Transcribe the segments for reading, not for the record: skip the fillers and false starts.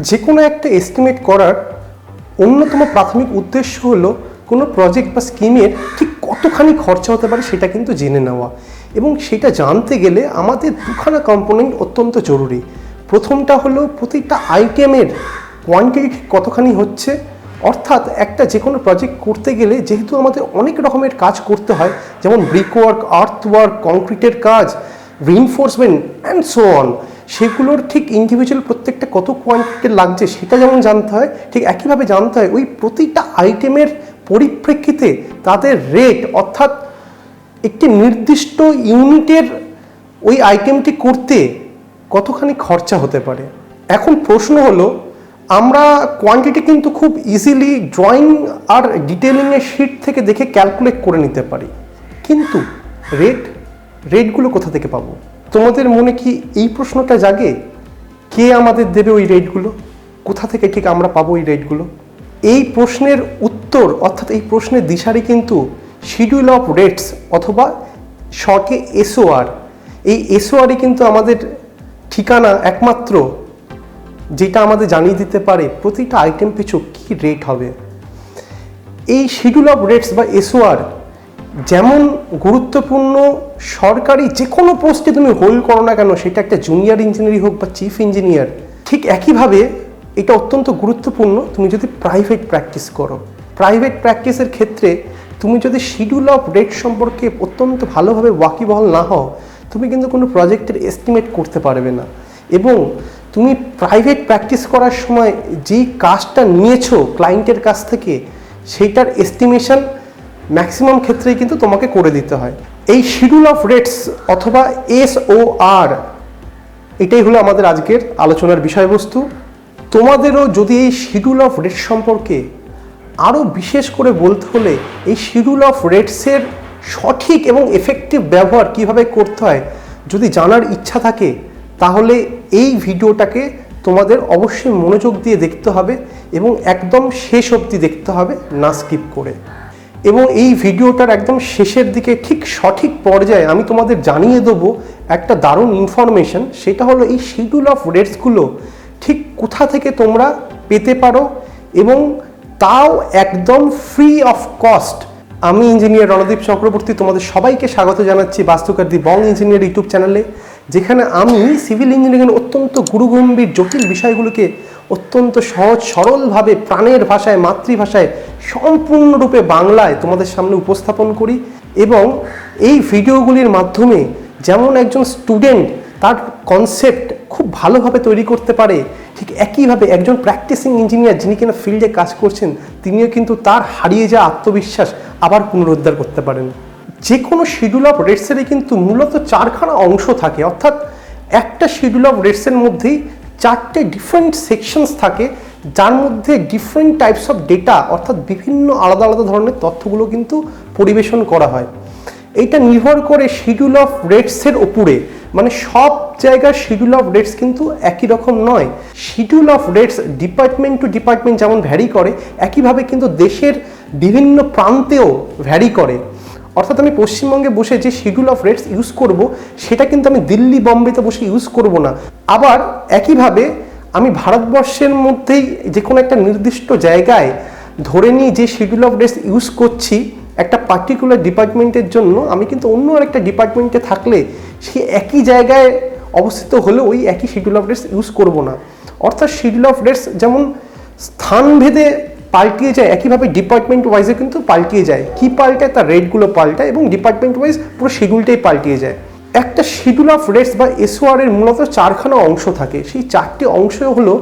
যে কোনো একটা এস্টিমেট করার অন্যতম প্রাথমিক উদ্দেশ্য হলো কোনো প্রজেক্ট বা স্কিমের ঠিক কতখানি খরচা হতে পারে সেটা কিন্তু জেনে নেওয়া, এবং সেটা জানতে গেলে আমাদের দুখানা কম্পোনেন্ট অত্যন্ত জরুরি। প্রথমটা হলো প্রতিটা আইটেমের কোয়ান্টিটি কতখানি হচ্ছে, অর্থাৎ একটা যে কোনো প্রজেক্ট করতে গেলে যেহেতু আমাদের অনেক রকমের কাজ করতে হয়, যেমন ব্রিক ওয়ার্ক, আর্থ ওয়ার্ক, কংক্রিটের কাজ, রিইনফোর্সমেন্ট অ্যান্ড সো অন, সেগুলোর ঠিক ইন্ডিভিজুয়াল প্রত্যেকটা কত কোয়ান্টিটি লাগছে সেটা যেমন জানতে হয়, ঠিক একইভাবে জানতে হয় ওই প্রতিটা আইটেমের পরিপ্রেক্ষিতে তাদের রেট, অর্থাৎ একটি নির্দিষ্ট ইউনিটের ওই আইটেমটি করতে কতখানি খরচা হতে পারে। এখন প্রশ্ন হলো, আমরা কোয়ান্টিটি কিন্তু খুব ইজিলি ড্রয়িং আর ডিটেলিংয়ের শিট থেকে দেখে ক্যালকুলেট করে নিতে পারি, কিন্তু রেটগুলো কোথা থেকে পাবো? তোমাদের মনে কি এই প্রশ্নটা জাগে? কে আমাদের দেবে ওই রেটগুলো? কোথা থেকে ঠিক আমরা পাবো এই রেটগুলো? এই প্রশ্নের উত্তর, অর্থাৎ এই প্রশ্নের দিশারি কিন্তু শিডিউল অফ রেটস অথবা শর্টে এসওআর। এই এসওআরই কিন্তু আমাদের ঠিকানা একমাত্র, যেটা আমাদের জানিয়ে দিতে পারে প্রতিটা আইটেম পিছু কী রেট হবে। এই শিডিউল অফ রেটস বা এসওআর যেমন গুরুত্বপূর্ণ সরকারি যে কোনো পোস্টে তুমি হোল্ড করো না কেন, সেটা একটা জুনিয়র ইঞ্জিনিয়ারিং হোক বা চিফ ইঞ্জিনিয়ার, ঠিক একইভাবে এটা অত্যন্ত গুরুত্বপূর্ণ তুমি যদি প্রাইভেট প্র্যাকটিস করো। প্রাইভেট প্র্যাকটিসের ক্ষেত্রে তুমি যদি শিডিউল অফ রেট সম্পর্কে অত্যন্ত ভালোভাবে ওয়াকিবহাল না হও, তুমি কিন্তু কোনো প্রজেক্টের এস্টিমেট করতে পারবে না। এবং তুমি প্রাইভেট প্র্যাকটিস করার সময় যেই কাজটা নিয়েছো ক্লায়েন্টের কাছ থেকে, সেইটার এস্টিমেশন ম্যাক্সিমাম ক্ষেত্রেই কিন্তু তোমাকে করে দিতে হয়। এই শিডিউল অফ রেটস অথবা এসওআর, এটাই হলো আমাদের আজকের আলোচনার বিষয়বস্তু। তোমাদেরও যদি এই শিডিউল অফ রেট সম্পর্কে আরও বিশেষ করে বলতে হলে, এই শিডিউল অফ রেটসের সঠিক এবং এফেক্টিভ ব্যবহার কিভাবে করতে হয় যদি জানার ইচ্ছা থাকে, তাহলে এই ভিডিওটাকে তোমাদের অবশ্যই মনোযোগ দিয়ে দেখতে হবে এবং একদম শেষ অবধি দেখতে হবে, না স্কিপ করে। এবং এই ভিডিওটার একদম শেষের দিকে ঠিক সঠিক পর্যায়ে আমি তোমাদের জানিয়ে দেবো একটা দারুণ ইনফরমেশন, সেটা হলো এই শিডিউল অফ রেটসগুলো ঠিক কোথা থেকে তোমরা পেতে পারো, এবং তাও একদম ফ্রি অফ কস্ট। আমি ইঞ্জিনিয়ার রণদীপ চক্রবর্তী তোমাদের সবাইকে স্বাগত জানাচ্ছি বাস্তুকার দি বং ইঞ্জিনিয়ার ইউটিউব চ্যানেলে, যেখানে আমি সিভিল ইঞ্জিনিয়ারিংয়ের অত্যন্ত গুরুগম্ভীর জটিল বিষয়গুলোকে অত্যন্ত সহজ সরলভাবে প্রাণের ভাষায়, মাতৃভাষায়, সম্পূর্ণরূপে বাংলায় তোমাদের সামনে উপস্থাপন করি। এবং এই ভিডিওগুলির মাধ্যমে যেমন একজন স্টুডেন্ট তার কনসেপ্ট খুব ভালোভাবে তৈরি করতে পারে, ঠিক একইভাবে একজন প্র্যাকটিসিং ইঞ্জিনিয়ার যিনি কিনা ফিল্ডে কাজ করছেন, তিনিও কিন্তু তার হারিয়ে যাওয়া আত্মবিশ্বাস আবার পুনরুদ্ধার করতে পারেন। যে কোনো শিডিউল অফ রেটসেরই কিন্তু মূলত চারখানা অংশ থাকে, অর্থাৎ একটা শিডিউল অফ রেটসের মধ্যেই চারটে ডিফারেন্ট সেকশনস থাকে, যার মধ্যে ডিফারেন্ট টাইপস অফ ডেটা, অর্থাৎ বিভিন্ন আলাদা আলাদা ধরনের তথ্যগুলো কিন্তু পরিবেশন করা হয়। এইটা নির্ভর করে শিডিউল অফ রেটসের ওপরে, মানে সব জায়গার শিডিউল অফ রেটস কিন্তু একই রকম নয়। Schedule of rates department two department যেমন ভ্যারি করে, একইভাবে কিন্তু দেশের বিভিন্ন প্রান্তেও ভ্যারি করে। অর্থাৎ আমি পশ্চিমবঙ্গে বসে যে শিডিউল অফ রেটস ইউজ করব, সেটা কিন্তু আমি দিল্লি, বম্বেতে বসে ইউজ করব না। আবার একইভাবে আমি ভারতবর্ষের মধ্যেই যে কোনো একটা নির্দিষ্ট জায়গায় ধরে নিয়ে যে শিডিউল অফ রেটস ইউজ করছি একটা পার্টিকুলার ডিপার্টমেন্টের জন্য, আমি কিন্তু অন্য আরেকটা ডিপার্টমেন্টে থাকলে সে একই জায়গায় অবস্থিত হলে ওই একই শিডিউল অফ রেটস ইউজ করব না। অর্থাৎ শিডিউল অফ রেটস যেমন স্থানভেদে পাল্টিয়ে যায়, একইভাবে ডিপার্টমেন্ট ওয়াইজে কিন্তু পাল্টিয়ে যায়। কি পাল্টায়? তার রেটগুলো পাল্টায়, এবং ডিপার্টমেন্ট ওয়াইজ পুরো শিডিউলটাই পাল্টিয়ে যায়। একটা শিডিউল অফ রেটস বা এসওআর এর মূলত চারখানা অংশ থাকে। সেই চারটি অংশ হলো,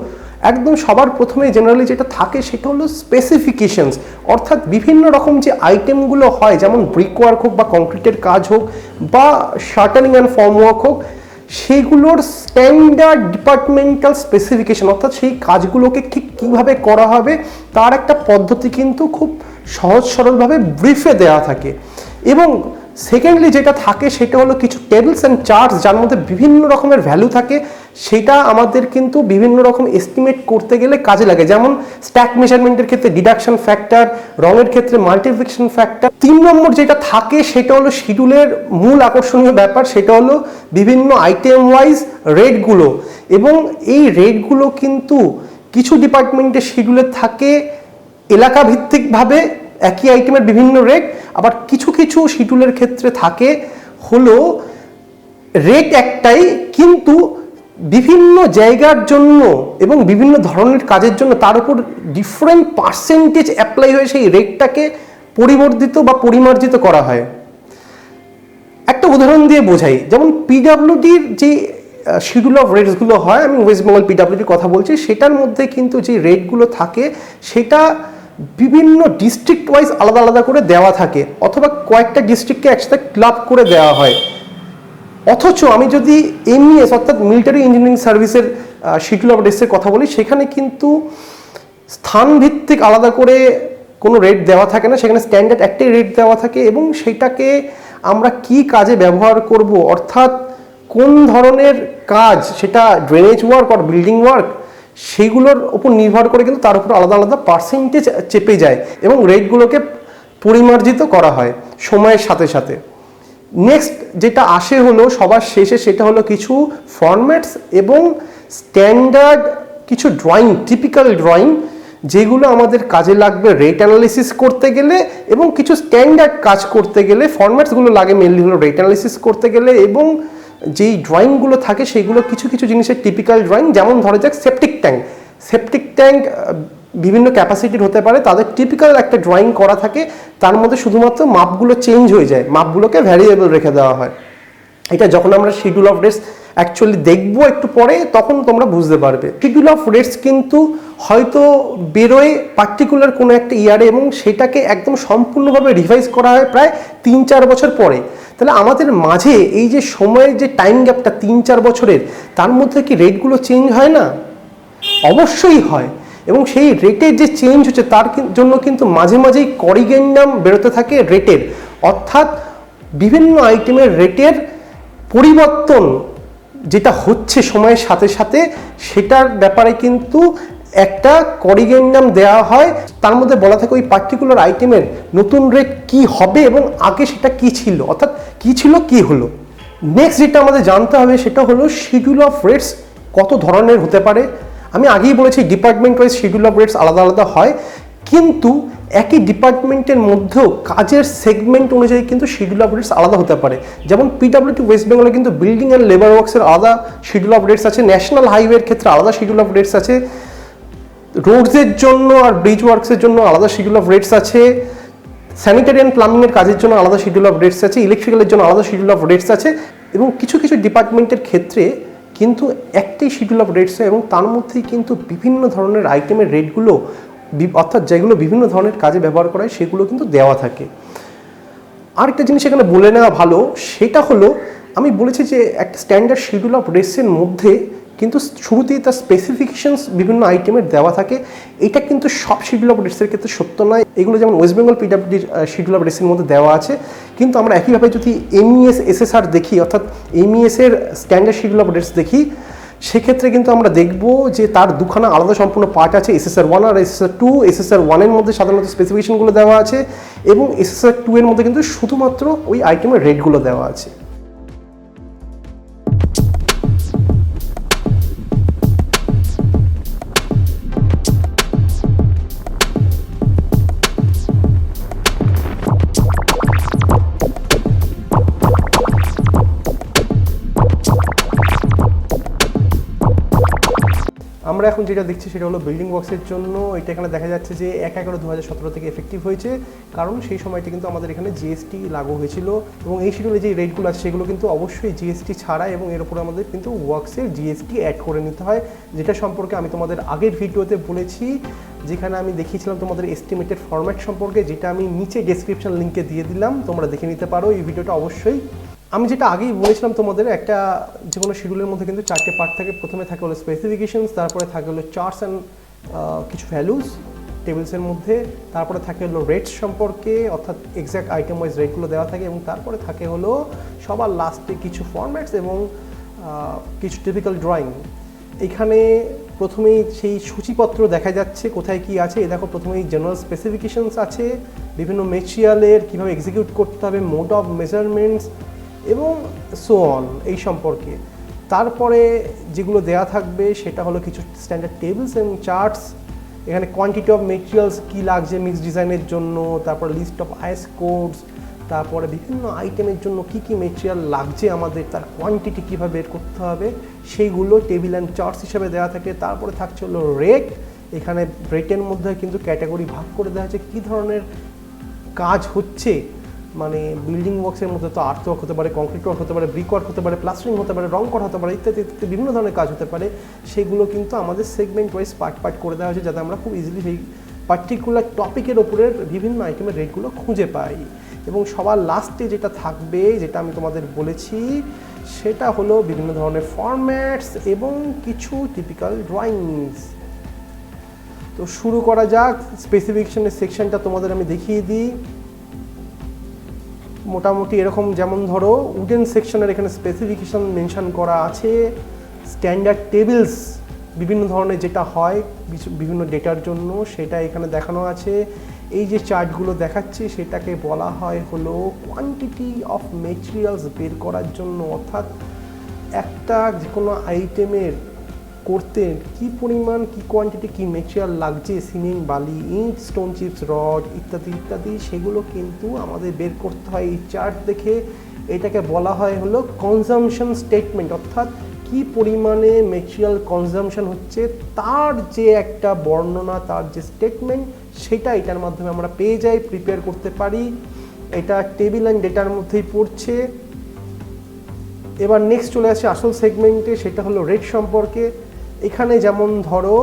একদম সবার প্রথমে জেনারেলি যেটা থাকে সেটা হলো স্পেসিফিকেশনস, অর্থাৎ বিভিন্ন রকম যে আইটেমগুলো হয়, যেমন ব্রিক ওয়ার্ক হোক বা কংক্রিটের কাজ হোক বা শাটারিং অ্যান্ড ফর্ম ওয়ার্ক হোক, সেইগুলোর স্ট্যান্ডার্ড ডিপার্টমেন্টাল স্পেসিফিকেশন, অর্থাৎ সেই কাজগুলোকে ঠিক কীভাবে করা হবে তার একটা পদ্ধতি কিন্তু খুব সহজ সরলভাবে ব্রিফে দেওয়া থাকে। এবং সেকেন্ডলি যেটা থাকে সেটা হলো কিছু টেবলস অ্যান্ড চার্টস, যার মধ্যে বিভিন্ন রকমের ভ্যালু থাকে, সেটা আমাদের কিন্তু বিভিন্ন রকম এস্টিমেট করতে গেলে কাজে লাগে। যেমন স্ট্যাক মেজারমেন্টের ক্ষেত্রে ডিডাকশন ফ্যাক্টর, রঙের ক্ষেত্রে মাল্টিপ্লিকেশন ফ্যাক্টর। 3 নম্বর যেটা থাকে সেটা হলো শিডিউলের মূল আকর্ষণীয় ব্যাপার, সেটা হলো বিভিন্ন আইটেম ওয়াইজ রেটগুলো। এবং এই রেটগুলো কিন্তু কিছু ডিপার্টমেন্টের শিডিউলে থাকে এলাকা ভিত্তিকভাবে একই আইটেমের বিভিন্ন রেট, আবার কিছু কিছু শিডিউলের ক্ষেত্রে থাকে হলো রেট একটাই কিন্তু বিভিন্ন জায়গার জন্য এবং বিভিন্ন ধরনের কাজের জন্য তার উপর ডিফারেন্ট পার্সেন্টেজ অ্যাপ্লাই হয়ে সেই রেটটাকে পরিবর্তিত বা পরিমার্জিত করা হয়। একটা উদাহরণ দিয়ে বোঝাই, যেমন পিডাব্লিউডির যে শিডিউল অফ রেটসগুলো হয়, আমি ওয়েস্ট বেঙ্গল পিডাব্লিউডির কথা বলছি, সেটার মধ্যে কিন্তু যে রেটগুলো থাকে সেটা বিভিন্ন ডিস্ট্রিক্ট ওয়াইজ আলাদা আলাদা করে দেওয়া থাকে, অথবা কয়েকটা ডিস্ট্রিক্টকে একসাথে ক্লাব করে দেওয়া হয়। অথচ আমি যদি এমইএস অর্থাৎ মিলিটারি ইঞ্জিনিয়ারিং সার্ভিসের শিডিউল অফ রেটসের কথা বলি, সেখানে কিন্তু স্থানভিত্তিক আলাদা করে কোনো রেট দেওয়া থাকে না, সেখানে স্ট্যান্ডার্ড একটাই রেট দেওয়া থাকে এবং সেটাকে আমরা কি কাজে ব্যবহার করব, অর্থাৎ কোন ধরনের কাজ, সেটা ড্রেনেজ ওয়ার্ক আর বিল্ডিং ওয়ার্ক, সেইগুলোর উপর নির্ভর করে কিন্তু তার উপর আলাদা আলাদা পার্সেন্টেজ চেপে যায় এবং রেটগুলোকে পরিমার্জিত করা হয় সময়ের সাথে সাথে। নেক্সট যেটা আসে হলো সবার শেষে, সেটা হলো কিছু ফরম্যাটস এবং স্ট্যান্ডার্ড কিছু ড্রয়িং, টিপিক্যাল ড্রয়িং, যেগুলো আমাদের কাজে লাগবে রেট অ্যানালিসিস করতে গেলে এবং কিছু স্ট্যান্ডার্ড কাজ করতে গেলে। ফরম্যাটসগুলো লাগে মেনলি হলো রেট অ্যানালিসিস করতে গেলে, এবং যেই ড্রয়িংগুলো থাকে সেগুলো কিছু কিছু জিনিসের টিপিক্যাল ড্রয়িং, যেমন ধরা যাক সেপটিক ট্যাঙ্ক বিভিন্ন ক্যাপাসিটির হতে পারে, তাদের টিপিক্যাল একটা ড্রয়িং করা থাকে, তার মধ্যে শুধুমাত্র মাপগুলো চেঞ্জ হয়ে যায়, মাপগুলোকে ভ্যারিয়েবল রেখে দেওয়া হয়। এটা যখন আমরা শিডিউল অফ রেটস অ্যাকচুয়ালি দেখবো একটু পরে, তখন তোমরা বুঝতে পারবে। শিডিউল অফ রেটস কিন্তু হয়তো বেরোয় পার্টিকুলার কোনো একটা ইয়ারে এবং সেটাকে একদম সম্পূর্ণভাবে রিভাইজ করা হয় প্রায় 3-4 বছর পরে। তাহলে আমাদের মাঝে এই যে সময়ের যে টাইম গ্যাপটা 3-4 বছরের, তার মধ্যে কি রেটগুলো চেঞ্জ হয় না? অবশ্যই হয়। এবং সেই রেটের যে চেঞ্জ হচ্ছে তার জন্য কিন্তু মাঝে মাঝেই করিগেন্ডাম বেরোতে থাকে রেটের, অর্থাৎ বিভিন্ন আইটেমের রেটের পরিবর্তন যেটা হচ্ছে সময়ের সাথে সাথে, সেটার ব্যাপারে কিন্তু একটা করিগেন্ডাম দেওয়া হয়। তার মধ্যে বলা থাকে ওই পার্টিকুলার আইটেমের নতুন রেট কি হবে এবং আগে সেটা কি ছিল, অর্থাৎ কি ছিল কি হলো। নেক্সট যেটা আমাদের জানতে হবে সেটা হলো শিডিউল অফ রেটস কত ধরনের হতে পারে। আমি আগেই বলেছি department wise schedule of rates আলাদা আলাদা হয়, কিন্তু একই ডিপার্টমেন্টের মধ্যেও কাজের সেগমেন্ট অনুযায়ী কিন্তু শিডিউল অফ রেটস আলাদা হতে পারে। যেমন পিডাব্লিউডি ওয়েস্ট বেঙ্গলে কিন্তু বিল্ডিং অ্যান্ড লেবার ওয়ার্কসের আলাদা শিডিউল অফ রেটস আছে, ন্যাশনাল হাইওয়ের ক্ষেত্রে আলাদা শিডিউল অফ রেটস আছে, রোডসের জন্য আর ব্রিজ ওয়ার্কসের জন্য আলাদা শিডিউল অফ রেটস আছে, স্যানিটারি অ্যান্ড প্লাম্বিংয়ের কাজের জন্য আলাদা শিডিউল অফ রেটস আছে, ইলেকট্রিক্যালের জন্য আলাদা শিডিউল অফ রেটস আছে। এবং কিছু কিছু ডিপার্টমেন্টের ক্ষেত্রে কিন্তু একটাই শিডিউল অফ রেটস হয় এবং তার মধ্যেই কিন্তু বিভিন্ন ধরনের আইটেমের রেটগুলো, অর্থাৎ যেগুলো বিভিন্ন ধরনের কাজে ব্যবহার করা হয়, সেগুলো কিন্তু দেওয়া থাকে। আরেকটা জিনিস এখানে বলে নেওয়া ভালো, সেটা হলো আমি বলেছি যে একটা স্ট্যান্ডার্ড শিডিউল অফ রেটসের মধ্যে কিন্তু শুরুতেই তার স্পেসিফিকেশনস বিভিন্ন আইটেমের দেওয়া থাকে। এটা কিন্তু সব শিডিউল অফ রেটসের ক্ষেত্রে সত্য নয়। এগুলো যেমন ওয়েস্ট বেঙ্গল পিডাব্লিউডির শিডিউল অফ রেটসের মধ্যে দেওয়া আছে, কিন্তু আমরা একইভাবে যদি এমইএস এসএসআর দেখি, অর্থাৎ এমইএসের স্ট্যান্ডার্ড শিডিউল অফ রেটস দেখি, সেক্ষেত্রে কিন্তু আমরা দেখব যে তার দুখানা আলাদা সম্পূর্ণ পার্ট আছে, এসএসআর 1 আর এসএসআর 2। এসএসআর 1 এর মধ্যে সাধারণত স্পেসিফিকেশনগুলো দেওয়া আছে এবং এসএসআর 2 এর মধ্যে কিন্তু শুধুমাত্র ওই আইটেমের রেটগুলো দেওয়া আছে। আমরা এখন যেটা দেখছি সেটা হলো বিল্ডিং ওয়ার্কসের জন্য। এটা এখানে দেখা যাচ্ছে যে 1/11/2017 থেকে এফেক্টিভ হয়েছে, কারণ সেই সময়টা কিন্তু আমাদের এখানে জিএসটি লাগু হয়েছিল এবং এই শিডিউলে যে রেটগুলো আছে সেগুলো কিন্তু অবশ্যই জিএসটি ছাড়া, এবং এর উপরে আমাদের কিন্তু ওয়ার্কসের জিএসটি অ্যাড করে নিতে হয়, যেটা সম্পর্কে আমি তোমাদের আগের ভিডিওতে বলেছি, যেখানে আমি দেখিয়েছিলাম তোমাদের এস্টিমেটেড ফরম্যাট সম্পর্কে, যেটা আমি নিচে ডেসক্রিপশন লিঙ্কে দিয়ে দিলাম, তোমরা দেখে নিতে পারো এই ভিডিওটা অবশ্যই। আমি যেটা আগেই বলেছিলাম তোমাদের, একটা যে কোনো শিডিউলের মধ্যে কিন্তু 4টে পার্ট থাকে। প্রথমে থাকে হলো স্পেসিফিকেশনস, তারপরে থাকে হলো চার্টস অ্যান্ড কিছু ভ্যালুস টেবিলসের মধ্যে, তারপরে থাকে হলো রেটস সম্পর্কে, অর্থাৎ এক্স্যাক্ট আইটেম ওয়াইজ রেটগুলো দেওয়া থাকে, এবং তারপরে থাকে হলো সবার লাস্টে কিছু ফরম্যাটস এবং কিছু টিপিক্যাল ড্রয়িং। এখানে প্রথমেই সেই সূচিপত্র দেখা যাচ্ছে কোথায় কি আছে। দেখো প্রথমেই জেনারেল স্পেসিফিকেশনস আছে, বিভিন্ন মেটেরিয়ালের কীভাবে এক্সিকিউট করতে হবে, মোড অফ মেজারমেন্টস এবং সো অন এই সম্পর্কে। তারপরে যেগুলো দেয়া থাকবে সেটা হলো কিছু স্ট্যান্ডার্ড টেবিলস এবং চার্টস, এখানে কোয়ান্টিটি অফ মেটেরিয়ালস কী লাগছে মিক্স ডিজাইনের জন্য, তারপর লিস্ট অফ আইএস কোডস, তারপরে বিভিন্ন আইটেমের জন্য কী কী মেটেরিয়াল লাগছে আমাদের, তার কোয়ান্টিটি কীভাবে বের করতে হবে সেইগুলো টেবিল অ্যান্ড চার্টস হিসাবে দেওয়া থাকে। তারপরে থাকছে হলো রেট, এখানে রেটের মধ্যে কিন্তু ক্যাটাগরি ভাগ করে দেওয়া হচ্ছে কী ধরনের কাজ হচ্ছে, মানে বিল্ডিং ওয়ার্কসের মধ্যে তো আর্থ ওয়ার্ক হতে পারে, কংক্রিট ওয়ার্ক হতে পারে, ব্রিক ওয়ার্ক হতে পারে, প্লাস্টারিং হতে পারে, রং করা হতে পারে, ইত্যাদি ইত্যাদি বিভিন্ন ধরনের কাজ হতে পারে। সেগুলো কিন্তু আমাদের সেগমেন্ট ওয়াইজ পার্ট করে দেওয়া হয়েছে যাতে আমরা খুব ইজিলি সেই পার্টিকুলার টপিকের ওপরের বিভিন্ন আইটেমের রেটগুলো খুঁজে পাই। এবং সবার লাস্টে যেটা থাকবে, যেটা আমি তোমাদের বলেছি, সেটা হলো বিভিন্ন ধরনের ফরম্যাটস এবং কিছু টিপিক্যাল ড্রয়িংস। তো শুরু করা যাক। স্পেসিফিকেশনের সেকশনটা তোমাদের আমি দেখিয়ে দিই। মোটামুটি এরকম, যেমন ধরো উডেন সেকশনের এখানে স্পেসিফিকেশন মেনশন করা আছে, স্ট্যান্ডার্ড টেবিলস বিভিন্ন ধরনের যেটা হয় বিভিন্ন ডেটার জন্য সেটা এখানে দেখানো আছে। এই যে চার্টগুলো দেখাচ্ছি সেটাকে বলা হয় হলো কোয়ান্টিটি অফ মেটেরিয়ালস বের করার জন্য, অর্থাৎ একটা যে কোনো আইটেমের করতে কি পরিমাণ কি কোয়ান্টিটি কি মেটেরিয়াল লাগছে, সিমেন্ট, বালি, ইট, স্টোন চিপস, রড ইত্যাদি ইত্যাদি, সেগুলো কিন্তু আমাদের বের করতে হয় এই চার্ট দেখে। এটাকে বলা হয় হলো কনজামশন স্টেটমেন্ট, অর্থাৎ কি পরিমাণে মেটেরিয়াল কনজামশন হচ্ছে তার যে একটা বর্ণনা, তার যে স্টেটমেন্ট, সেটা এটার মাধ্যমে আমরা পেয়ে যাই, প্রিপেয়ার করতে পারি। এটা টেবিল অ্যান্ড ডেটার মধ্যেই পড়ছে। এবার নেক্সট চলে আসে আসল সেগমেন্টে, সেটা হলো রেট সম্পর্কে। এখানে যেমন ধরো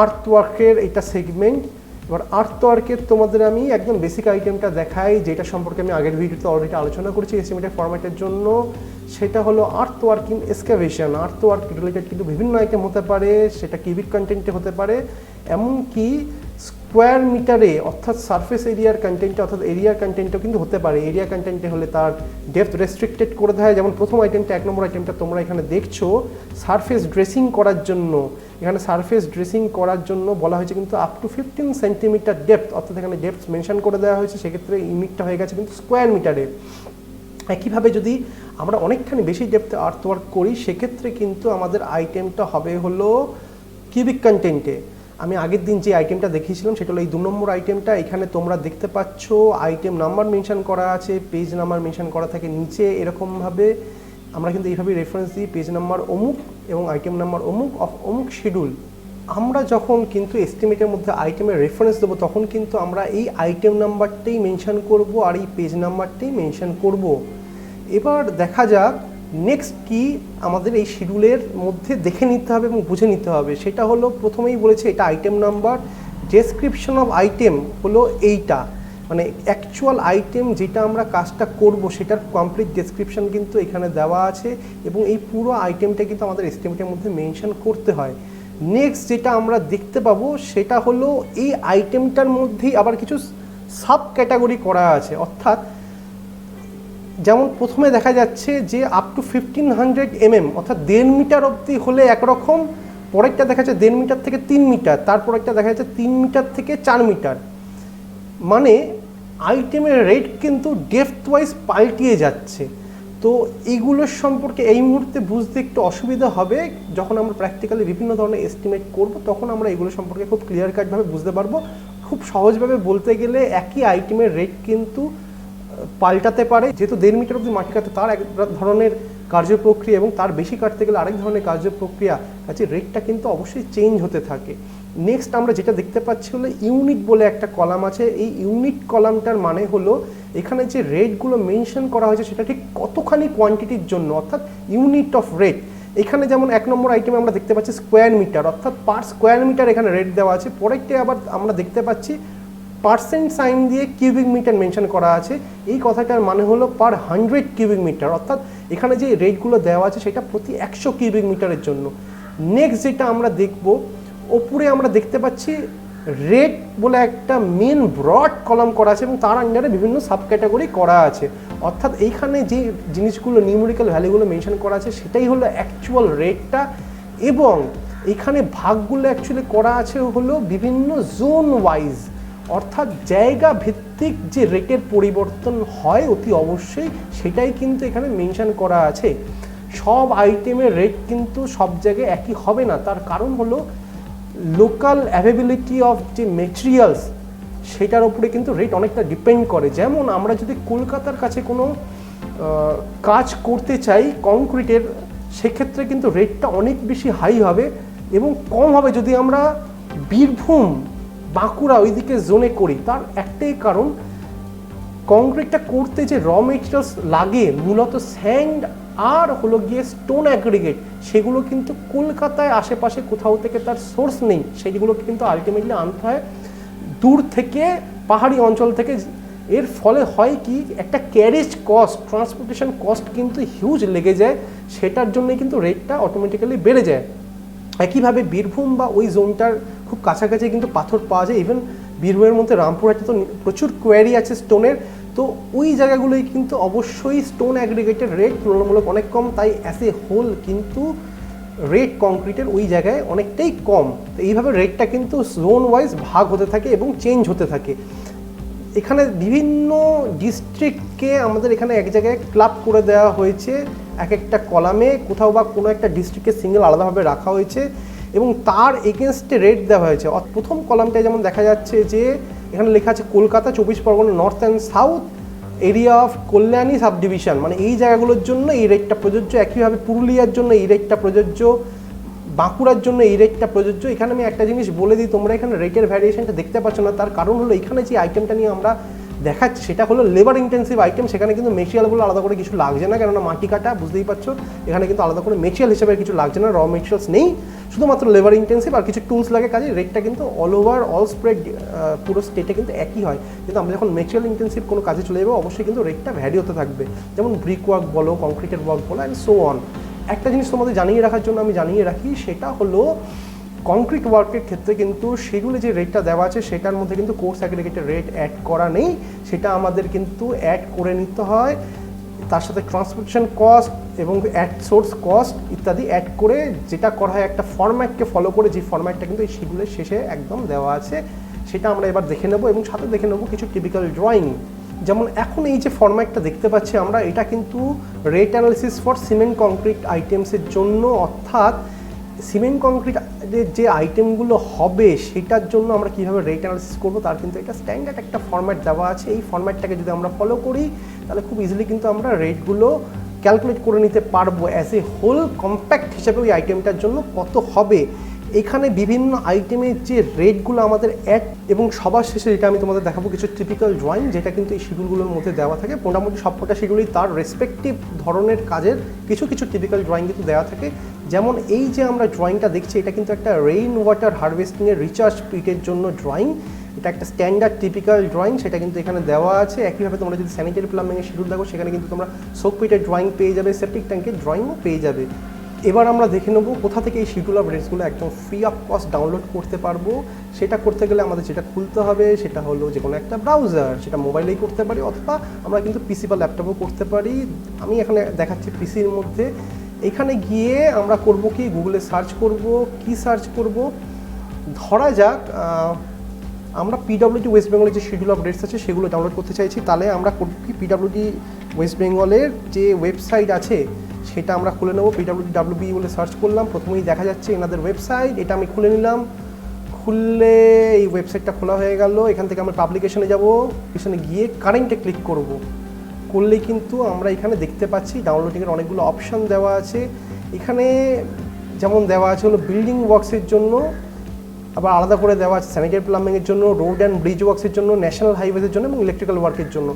আর্থওয়ার্কের এটা সেগমেন্ট। এবার আর্থওয়ার্কের তোমাদের আমি একদম বেসিক আইটেমটা দেখাই, যেটা সম্পর্কে আমি আগের ভিডিওতে অলরেডি আলোচনা করেছি এস্টিমেটেড ফরম্যাটের জন্য। সেটা হলো আর্থওয়ার্ক ইন এক্সকাভেশন। আর্থওয়ার্ক রিলেটেড কিন্তু বিভিন্ন আইটেম হতে পারে, সেটা কিউবিক কন্টেন্টে হতে পারে, এমনকি স্কোয়ার মিটারে অর্থাৎ সারফেস এরিয়ার কন্টেন্টে অর্থাৎ এরিয়ার কন্টেন্টও কিন্তু হতে পারে। এরিয়া কন্টেন্টে হলে তার ডেপথ রেস্ট্রিক্টেড করে দেয়। যেমন প্রথম আইটেমটা, 1 নম্বর আইটেমটা তোমরা এখানে দেখছো, সারফেস ড্রেসিং করার জন্য। এখানে সারফেস ড্রেসিং করার জন্য বলা হয়েছে কিন্তু আপ টু 15 সেন্টিমিটার ডেপথ, অর্থাৎ এখানে ডেপথ মেনশন করে দেওয়া হয়েছে, সেক্ষেত্রে ইউনিটটা হয়ে গেছে কিন্তু স্কোয়ার মিটারে। একইভাবে যদি আমরা অনেকখানি বেশি ডেপথে আর্থওয়ার্ক করি সেক্ষেত্রে কিন্তু আমাদের আইটেমটা হবে হলো কিউবিক কন্টেন্টে। আমি আগের দিন যে আইটেমটা দেখিয়েছিলাম সেটা হলো এই 2 নম্বর আইটেমটা। এখানে তোমরা দেখতে পাচ্ছ আইটেম নাম্বার মেনশন করা আছে, পেজ নাম্বার মেনশন করা থাকে নিচে এরকমভাবে। আমরা কিন্তু এইভাবেই রেফারেন্স দিই, পেজ নাম্বার অমুক এবং আইটেম নাম্বার অমুক অফ অমুক শিডিউল। আমরা যখন কিন্তু এস্টিমেটের মধ্যে আইটেমের রেফারেন্স দেবো তখন কিন্তু আমরা এই আইটেম নাম্বারটাই মেনশন করব আর এই পেজ নাম্বারটাই মেনশন করব। এবার দেখা যাক নেক্সট কি আমাদের এই শিডিউলের মধ্যে দেখে নিতে হবে এবং বুঝে নিতে হবে। সেটা হলো প্রথমেই বলেছে এটা item number, description of item হলো এইটা, মানে অ্যাকচুয়াল আইটেম যেটা আমরা কাজটা করব সেটার কমপ্লিট ডেসক্রিপশন কিন্তু এখানে দেওয়া আছে এবং এই পুরো আইটেমটা কিন্তু আমাদের এস্টিমেটের মধ্যে মেনশন করতে হয়। নেক্সট যেটা আমরা দেখতে পাবো সেটা হলো এই আইটেমটার মধ্যেই আবার কিছু সাব ক্যাটাগরি করা আছে, অর্থাৎ যেমন প্রথমে দেখা যাচ্ছে যে আপ টু 1500 mm অর্থাৎ 1.5 মিটার অবধি হলে একরকম, পরেরটা দেখা যাচ্ছে 1.5 মিটার থেকে 3 মিটার, তারপরেরটা দেখা যাচ্ছে 3 মিটার থেকে 4 মিটার। মানে আইটেমের রেট কিন্তু ডেপথ ওয়াইজ পাল্টিয়ে যাচ্ছে। তো এইগুলোর সম্পর্কে এই মুহূর্তে বুঝতে একটু অসুবিধা হবে, যখন আমরা প্র্যাকটিক্যালি বিভিন্ন ধরনের এস্টিমেট করব তখন আমরা এগুলো সম্পর্কে খুব ক্লিয়ার কাটভাবে বুঝতে পারবো। খুব সহজভাবে বলতে গেলে একই আইটেমের রেট কিন্তু পাল্টাতে পারে, যেহেতু 1.5 মিটার অবধি মাটি কাটতে তার এক ধরনের কার্যপ্রক্রিয়া এবং তার বেশি কাটতে গেলে আরেক ধরনের কার্যপ্রক্রিয়া, কাজে রেটটা কিন্তু অবশ্যই চেঞ্জ হতে থাকে। নেক্সট আমরা যেটা দেখতে পাচ্ছি হলো ইউনিট বলে একটা কলাম আছে। এই ইউনিট কলামটার মানে হলো এখানে যে রেটগুলো মেনশন করা হয়েছে সেটা ঠিক কতখানি কোয়ান্টিটির জন্য, অর্থাৎ ইউনিট অফ রেট। এখানে যেমন 1 নম্বর আইটেমে আমরা দেখতে পাচ্ছি স্কোয়ার মিটার, অর্থাৎ পার স্কোয়ার মিটার এখানে রেট দেওয়া আছে। পরেরটা আবার আমরা দেখতে পাচ্ছি পার্সেন্ট সাইন দিয়ে কিউবিক মিটার মেনশন করা আছে। এই কথাটার মানে হলো পার 100 কিউবিক মিটার, অর্থাৎ এখানে যে রেটগুলো দেওয়া আছে সেটা প্রতি 100 কিউবিক মিটারের জন্য। নেক্সট যেটা আমরা দেখব, ওপরে আমরা দেখতে পাচ্ছি রেট বলে একটা মেন ব্রড কলাম করা আছে এবং তার আন্ডারে বিভিন্ন সাব ক্যাটাগরি করা আছে, অর্থাৎ এইখানে যে জিনিসগুলো নিউমেরিক্যাল ভ্যালুগুলো মেনশন করা আছে সেটাই হলো অ্যাকচুয়াল রেটটা। এবং এখানে ভাগগুলো অ্যাকচুয়ালি করা আছে হলো বিভিন্ন জোন ওয়াইজ, অর্থাৎ জায়গা ভিত্তিক যে রেটের পরিবর্তন হয় অতি অবশ্যই সেটাই কিন্তু এখানে মেনশন করা আছে। সব আইটেমের রেট কিন্তু সব জায়গায় একই হবে না, তার কারণ হলো লোকাল অ্যাভেবিলিটি অফ যে মেটেরিয়ালস সেটার উপরে কিন্তু রেট অনেকটা ডিপেন্ড করে। যেমন আমরা যদি কলকাতার কাছে কোনো কাজ করতে চাই কংক্রিটের, সেক্ষেত্রে কিন্তু রেটটা অনেক বেশি হাই হবে এবং কম হবে যদি আমরা বীরভূম বাঁকুড়া ওইদিকে জোনে করি। তার একটাই কারণ, কংক্রিটটা করতে যে র মেটেরিয়ালস লাগে মূলত স্যান্ড আর হলো গিয়ে স্টোন অ্যাগ্রিগেট, সেগুলো কিন্তু কলকাতায় আশেপাশে কোথাও থেকে তার সোর্স নেই, সেইগুলোকে কিন্তু আলটিমেটলি আনতে হয় দূর থেকে, পাহাড়ি অঞ্চল থেকে। এর ফলে হয় কি, একটা ক্যারেজ কস্ট, ট্রান্সপোর্টেশন কস্ট কিন্তু হিউজ লেগে যায়, সেটার জন্যই কিন্তু রেটটা অটোমেটিক্যালি বেড়ে যায়। একইভাবে বীরভূম বা ওই জোনটার খুব কাছাকাছি কিন্তু পাথর পাওয়া যায়। ইভেন বীরভূমের মধ্যে রামপুরহাটে তো প্রচুর কোয়ারি আছে স্টোনের, তো ওই জায়গাগুলোই কিন্তু অবশ্যই স্টোন অ্যাগ্রিগেটের রেট তুলনামূলক অনেক কম, তাই অ্যাজ এ হোল কিন্তু রেট কংক্রিটের ওই জায়গায় অনেকটাই কম। তো এইভাবে রেটটা কিন্তু জোন ওয়াইজ ভাগ হতে থাকে এবং চেঞ্জ হতে থাকে। এখানে বিভিন্ন ডিস্ট্রিক্টকে আমাদের এখানে এক জায়গায় ক্লাব করে দেওয়া হয়েছে, এক একটা কলামে কোথাও বা কোনো একটা ডিস্ট্রিক্টকে সিঙ্গেল আলাদাভাবে রাখা হয়েছে এবং তার এগেনস্টে রেট দেওয়া হয়েছে। প্রথম কলামটায় যেমন দেখা যাচ্ছে যে এখানে লেখা আছে Kolkata 24 Pargana north and south area of Kalyani sub division, মানে এই জায়গাগুলোর জন্য এই রেটটা প্রযোজ্য। একইভাবে পুরুলিয়ার জন্য এই রেটটা প্রযোজ্য, বাঁকুড়ার জন্য এই রেটটা প্রযোজ্য। এখানে আমি একটা জিনিস বলে দিই, তোমরা এখানে রেটের ভ্যারিয়েশনটা দেখতে পাচ্ছ না, তার কারণ হলো এখানে যে আইটেমটা নিয়ে আমরা দেখাচ্ছি সেটা হলো লেবার ইন্টেন্সিভ আইটেম, সেখানে কিন্তু মেটেরিয়ালগুলো আলাদা করে কিছু লাগছে না, কেননা মাটি কাটা বুঝতেই পারছো, এখানে কিন্তু আলাদা করে মেটেরিয়াল হিসেবে কিছু লাগছে না, র মেটেরিয়ালস নেই, শুধুমাত্র লেবার ইন্টেন্সিভ আর কিছু টুলস লাগে কাজে। রেটটা কিন্তু অল ওভার অল স্প্রেড পুরো স্টেটে কিন্তু একই হয়, কিন্তু আমরা যখন মেটেরিয়াল ইন্টেন্সিভ কোনো কাজে চলে যাবো অবশ্যই কিন্তু রেটটা ভ্যারি হতে থাকবে, যেমন ব্রিক ওয়ার্ক বলো, কংক্রিটের ওয়ার্ক বলো অ্যান্ড সো অন। একটা জিনিস তোমাদের জানিয়ে রাখার জন্য আমি জানিয়ে রাখি, সেটা হলো কংক্রিট ওয়ার্কের ক্ষেত্রে কিন্তু শিডিউলে যে রেটটা দেওয়া আছে সেটার মধ্যে কিন্তু কোর্স অ্যাগ্রিগেটের রেট অ্যাড করা নেই, সেটা আমাদের কিন্তু অ্যাড করে নিতে হয়। তার সাথে ট্রান্সপোর্টেশন কস্ট এবং অ্যাড সোর্স কস্ট ইত্যাদি অ্যাড করে যেটা করা হয় একটা ফরম্যাটকে ফলো করে, যে ফরম্যাটটা কিন্তু এই শিডিউলের শেষে একদম দেওয়া আছে, সেটা আমরা এবার দেখে নেব এবং সাথে দেখে নেব কিছু টিপিক্যাল ড্রয়িং। যেমন এখন এই যে ফরম্যাটটা দেখতে পাচ্ছি আমরা, এটা কিন্তু rate analysis for cement concrete আইটেমসের জন্য, অর্থাৎ সিমেন্ট কংক্রিটের যে আইটেমগুলো হবে সেটার জন্য আমরা কীভাবে রেট অ্যানালিসিস করবো তার কিন্তু একটা স্ট্যান্ডার্ড একটা ফরম্যাট দেওয়া আছে। এই ফরম্যাটটাকে যদি আমরা ফলো করি তাহলে খুব ইজিলি কিন্তু আমরা রেটগুলো ক্যালকুলেট করে নিতে পারবো অ্যাজ এ হোল কম্প্যাক্ট হিসেবে ওই আইটেমটার জন্য কত হবে। এখানে বিভিন্ন আইটেমের যে রেটগুলো আমাদের অ্যাড, এবং সবার শেষে যেটা আমি তোমাদের দেখাবো কিছু টিপিক্যাল ড্রয়িং, যেটা কিন্তু এই শিডিউলগুলোর মধ্যে দেওয়া থাকে। মোটামুটি সবকটা শিডিউলই তার রেসপেক্টিভ ধরনের কাজের কিছু কিছু টিপিক্যাল ড্রয়িং কিন্তু দেওয়া থাকে। যেমন এই যে আমরা ড্রয়িংটা দেখছি, এটা কিন্তু একটা রেইন ওয়াটার হারভেস্টিংয়ের রিচার্জ পিটের জন্য ড্রয়িং, এটা একটা স্ট্যান্ডার্ড টিপিক্যাল ড্রয়িং, সেটা কিন্তু এখানে দেওয়া আছে। একইভাবে তোমরা যদি স্যানিটারি প্লাম্বিংয়ের শিডিউল দেখো সেখানে কিন্তু তোমরা সোক পিটের ড্রয়িং পেয়ে যাবে, সেপ্টিক ট্যাঙ্কের ড্রয়িংও পেয়ে যাবে। এবার আমরা দেখে নেবো কোথা থেকে এই শিডিউল অফ রেটসগুলো একদম ফ্রি অফ কস্ট ডাউনলোড করতে পারবো। সেটা করতে গেলে আমাদের যেটা খুলতে হবে সেটা হলো যে কোনো একটা ব্রাউজার, সেটা মোবাইলেই করতে পারি অথবা আমরা কিন্তু পিসি বা ল্যাপটপও করতে পারি। আমি এখানে দেখাচ্ছি পিসির মধ্যে। এখানে গিয়ে আমরা করব কি, গুগলে সার্চ করব, কি সার্চ করব, ধরা যাক আমরা পিডব্লিউডি ওয়েস্ট বেঙ্গলের যে শিডিউল অফ রেটস আছে সেগুলো ডাউনলোড করতে চাইছি। তাহলে আমরা করব কি, পিডব্লিউডি ওয়েস্ট বেঙ্গলের যে ওয়েবসাইট আছে সেটা আমরা খুলে নেব। PWDWB বলে সার্চ করলাম, প্রথমেই দেখা যাচ্ছে এনাদের ওয়েবসাইট, এটা আমি খুলে নিলাম। খুললে এই ওয়েবসাইটটা খোলা হয়ে গেল। এখান থেকে আমরা পাবলিকেশনে যাব, এখানে গিয়ে কারেন্টে ক্লিক করব। করলেই কিন্তু আমরা এখানে দেখতে পাচ্ছি ডাউনলোডিংয়ের অনেকগুলো অপশান দেওয়া আছে। এখানে যেমন দেওয়া আছে হলো বিল্ডিং ওয়ার্কসের জন্য, আবার আলাদা করে দেওয়া আছে স্যানিটারি প্লাম্বিংয়ের জন্য, রোড অ্যান্ড ব্রিজ ওয়ার্কসের জন্য, ন্যাশনাল হাইওয়েজের জন্য এবং ইলেকট্রিক্যাল ওয়ার্কের জন্য।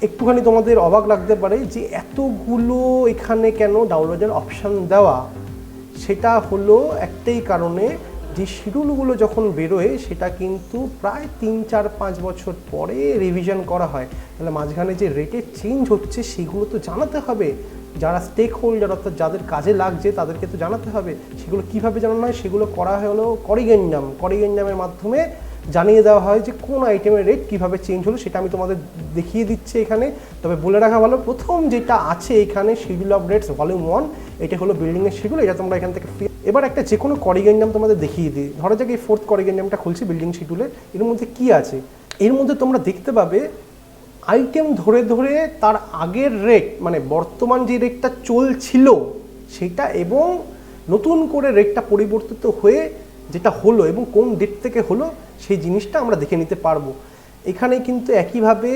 একটুখানি তোমাদের অবাক লাগতে পারে যে এতগুলো এখানে কেন ডাউনলোডের অপশান দেওয়া। সেটা হলো একটাই কারণে, যে শিডিউলগুলো যখন বেরোয় সেটা কিন্তু প্রায় 3-4-5 বছর পরে রিভিশন করা হয়, তাহলে মাঝখানে যে রেটে চেঞ্জ হচ্ছে সেগুলো তো জানাতে হবে। যারা স্টেক হোল্ডার অর্থাৎ যাদের কাজে লাগছে তাদেরকে তো জানাতে হবে। সেগুলো কীভাবে জানানো হয়, সেগুলো করা হলো করিগেঞ্জামের মাধ্যমে জানিয়ে দেওয়া হয় যে কোন আইটেমের রেট কীভাবে চেঞ্জ হলো, সেটা আমি তোমাদের দেখিয়ে দিচ্ছি এখানে। তবে বলে রাখা ভালো, প্রথম যেটা আছে এখানে শিডিউল অফ রেটস ভলিউম 1, এটা হলো বিল্ডিংয়ের শিডিউল, এটা তোমরা এখান থেকে এবার একটা যে কোনো করিগেঞ্জাম তোমাদের দেখিয়ে দিই। ধরো যাক এই 4th করিগেঞ্জামটা খুলছি বিল্ডিং শিডিউলে, এর মধ্যে কী আছে, এর মধ্যে তোমরা দেখতে পাবে আইটেম ধরে ধরে তার আগের রেট, মানে বর্তমান যে রেটটা চলছিল সেটা এবং নতুন করে রেটটা পরিবর্তিত হয়ে যেটা হলো এবং কোন ডেট থেকে হলো সেই জিনিসটা আমরা দেখে নিতে পারবো। এখানে কিন্তু একইভাবে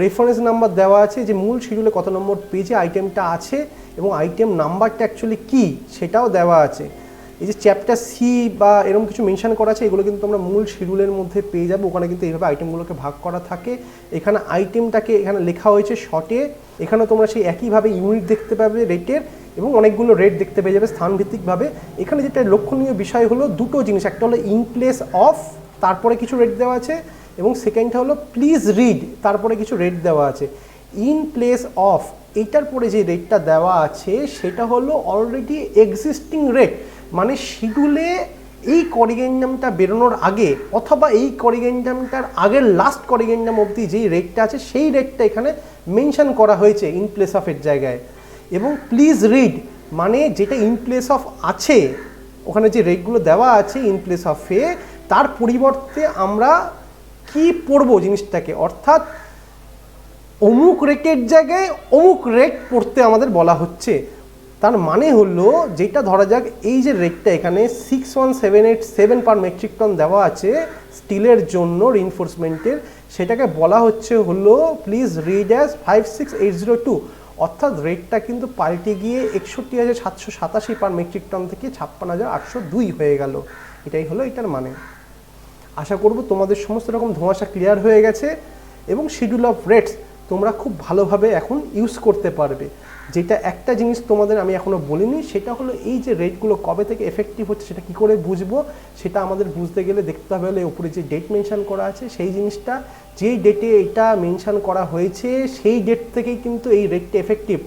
রেফারেন্স নাম্বার দেওয়া আছে যে মূল শিডিউলে কত নম্বর পেজে আইটেমটা আছে এবং আইটেম নাম্বারটা অ্যাকচুয়ালি কী সেটাও দেওয়া আছে। এই যে চ্যাপ্টার সি বা এরকম কিছু মেনশন করা আছে, এগুলো কিন্তু আমরা মূল শিডিউলের মধ্যে পেয়ে যাবো। ওখানে কিন্তু এইভাবে আইটেমগুলোকে ভাগ করা থাকে। এখানে আইটেমটাকে এখানে লেখা হয়েছে শর্টে। এখানে তোমরা সেই একইভাবে ইউনিট দেখতে পাবে রেটের এবং অনেকগুলো রেট দেখতে পেয়ে যাবে স্থানভিত্তিকভাবে। এখানে যেটা লক্ষণীয় বিষয় হলো দুটো জিনিস, একটা হলো ইন প্লেস অফ, তারপরে কিছু রেট দেওয়া আছে, এবং সেকেন্ডটা হলো প্লিজ রিড, তারপরে কিছু রেট দেওয়া আছে। ইন প্লেস অফ এইটার পরে যে রেটটা দেওয়া আছে সেটা হলো অলরেডি এক্সিস্টিং রেট, মানে শিডিউলে এই করিগেন্ডামটা বেরোনোর আগে অথবা এই করিগেন্ডামটার আগের লাস্ট করিগেন্ডাম অবধি যেই রেটটা আছে সেই রেটটা এখানে মেনশন করা হয়েছে ইন প্লেস অফের জায়গায়। এবং প্লিজ রিড মানে যেটা ইন প্লেস অফ আছে, ওখানে যে রেটগুলো দেওয়া আছে ইন প্লেস অফে, তার পরিবর্তে আমরা কি পড়বো জিনিসটাকে, অর্থাৎ অমুক রেটের জায়গায় অমুক রেট পড়তে আমাদের বলা হচ্ছে। তার মানে হলো যেটা ধরা যাক এই যে রেটটা এখানে 61787 পার মেট্রিক টন দেওয়া আছে স্টিলের জন্য রিইনফোর্সমেন্টের, সেটাকে বলা হচ্ছে হলো প্লিজ রিড অ্যাজ 56802, অর্থাৎ রেটটা কিন্তু পাল্টে গিয়ে 61,787 পার মেট্রিক টন থেকে 56,802 হয়ে গেল। এটাই হলো এটার মানে। আশা করব তোমাদের সমস্ত রকম ধোঁয়াশা ক্লিয়ার হয়ে গেছে এবং শিডিউল অফ রেটস তোমরা খুব ভালোভাবে এখন ইউজ করতে পারবে। যেটা একটা জিনিস তোমাদের আমি এখনও বলিনি, সেটা হলো এই যে রেটগুলো কবে থেকে এফেক্টিভ হচ্ছে সেটা কী করে বুঝবো, সেটা আমাদের বুঝতে গেলে দেখতে হবে হলে উপরে যে ডেট মেনশন করা আছে সেই জিনিসটা, যেই ডেটে এটা মেনশন করা হয়েছে সেই ডেট থেকেই কিন্তু এই রেটটা এফেক্টিভ।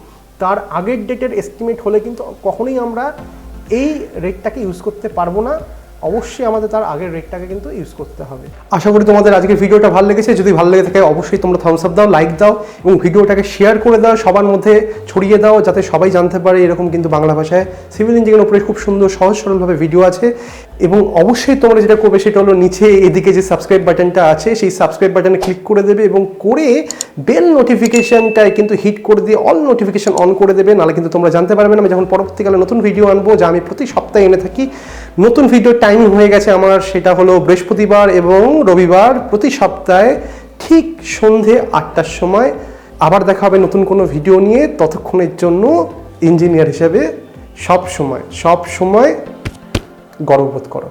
তার আগের ডেটের এস্টিমেট হলে কিন্তু কখনোই আমরা এই রেটটাকে ইউজ করতে পারবো না, অবশ্যই আমাদের তার আগের রেটটাকে কিন্তু ইউজ করতে হবে। আশা করি তোমাদের আজকের ভিডিওটা ভালো লেগেছে। যদি ভালো লেগে থাকে অবশ্যই তোমরা থামস আপ দাও, লাইক দাও এবং ভিডিওটাকে শেয়ার করে দাও, সবার মধ্যে ছড়িয়ে দাও যাতে সবাই জানতে পারে এরকম কিন্তু বাংলা ভাষায় সিভিল ইঞ্জিনিয়ারিং উপরে খুব সুন্দর সহজ সরলভাবে ভিডিও আছে। এবং অবশ্যই তোমরা যেটা করবে সেটা হলো নিচে এদিকে যে সাবস্ক্রাইব বাটনটা আছে সেই সাবস্ক্রাইব বাটনে ক্লিক করে দেবে এবং করে বেল নোটিফিকেশনটায় কিন্তু হিট করে দিয়ে অল নোটিফিকেশন অন করে দেবে, নাহলে কিন্তু তোমরা জানতে পারবে না আমি যখন পরবর্তীকালে নতুন ভিডিও আনবো, যা আমি প্রতি সপ্তাহে এনে থাকি। নতুন ভিডিও টাইমিং হয়ে গেছে আমার, সেটা হলো বৃহস্পতিবার এবং রবিবার প্রতি সপ্তাহে ঠিক সন্ধে 8টার সময়। আবার দেখা হবে নতুন কোনো ভিডিও নিয়ে। ততক্ষণের জন্য ইঞ্জিনিয়ার হিসেবে সব সময় গর্ববোধ করো।